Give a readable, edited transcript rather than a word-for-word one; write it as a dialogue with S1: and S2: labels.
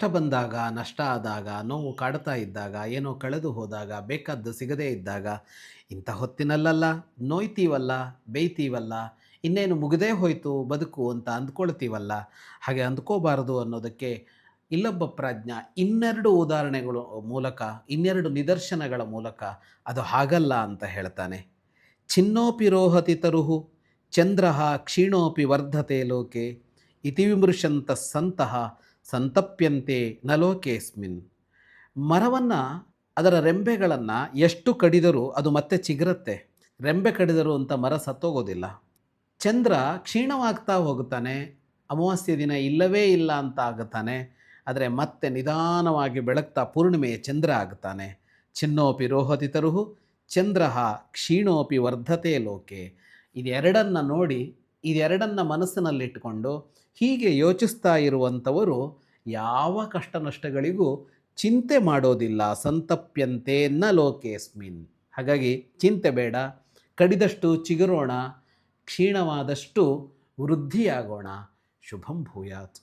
S1: ಬಂದಾಗ, ನಷ್ಟ ಆದಾಗ, ನೋವು ಕಾಡ್ತಾ ಇದ್ದಾಗ, ಏನೋ ಕಳೆದು ಹೋದಾಗ, ಬೇಕಾದ್ದು ಸಿಗದೇ ಇದ್ದಾಗ, ಇಂಥ ಹೊತ್ತಿನಲ್ಲಲ್ಲ ನೋಯ್ತೀವಲ್ಲ, ಬೇಯ್ತೀವಲ್ಲ, ಇನ್ನೇನು ಮುಗಿದೇ ಹೋಯಿತು ಬದುಕು ಅಂತ ಅಂದ್ಕೊಳ್ತೀವಲ್ಲ, ಹಾಗೆ ಅಂದ್ಕೋಬಾರದು ಅನ್ನೋದಕ್ಕೆ ಇಲ್ಲೊಬ್ಬ ಪ್ರಾಜ್ಞ ಇನ್ನೆರಡು ಉದಾಹರಣೆಗಳು ಮೂಲಕ, ಇನ್ನೆರಡು ನಿದರ್ಶನಗಳ ಮೂಲಕ ಅದು ಹಾಗಲ್ಲ ಅಂತ ಹೇಳ್ತಾನೆ. ಛಿನ್ನೋಪಿ ರೋಹತಿ ತರುಹು ಚಂದ್ರಃ ಕ್ಷೀಣೋಪಿ ವರ್ಧತೆ ಲೋಕೆ ಇತಿ ವಿಮೃಶಂತಃ ಸಂತಃ ಸಂತಪ್ಯಂತೆ ನ ಲೋಕೇಸ್ಮಿನ್. ಮರವನ್ನು, ಅದರ ರೆಂಬೆಗಳನ್ನು ಎಷ್ಟು ಕಡಿದರೂ ಅದು ಮತ್ತೆ ಚಿಗುರುತ್ತೆ. ರೆಂಬೆ ಕಡಿದರು ಅಂತ ಮರ ಸತ್ತೋಗೋದಿಲ್ಲ. ಚಂದ್ರ ಕ್ಷೀಣವಾಗ್ತಾ ಹೋಗುತ್ತಾನೆ, ಅಮಾವಾಸ್ಯೆ ದಿನ ಇಲ್ಲವೇ ಇಲ್ಲ ಅಂತ ಆಗುತ್ತಾನೆ, ಆದರೆ ಮತ್ತೆ ನಿಧಾನವಾಗಿ ಬೆಳಗ್ತಾ ಪೂರ್ಣಿಮೆಯ ಚಂದ್ರ ಆಗುತ್ತಾನೆ. ಛಿನ್ನೋಪಿ ರೋಹತಿ ತರುಹು ಚಂದ್ರ ಕ್ಷೀಣೋಪಿ ವರ್ಧತೆ ಲೋಕೆ. ಇದೆರಡನ್ನು ನೋಡಿ, ಇದೆರಡನ್ನು ಮನಸ್ಸಿನಲ್ಲಿಟ್ಟುಕೊಂಡು ಹೀಗೆ ಯೋಚಿಸ್ತಾ ಇರುವಂಥವರು ಯಾವ ಕಷ್ಟ ನಷ್ಟಗಳಿಗೂ ಚಿಂತೆ ಮಾಡೋದಿಲ್ಲ. ಸಂತಪ್ಯಂತೆ ನ ಲೋಕೇಸ್ಮಿನ್. ಹಾಗಾಗಿ ಚಿಂತೆ ಬೇಡ, ಕಡಿದಷ್ಟು ಚಿಗುರೋಣ, ಕ್ಷೀಣವಾದಷ್ಟು ವೃದ್ಧಿಯಾಗೋಣ. ಶುಭಂ ಭೂಯಾತ್.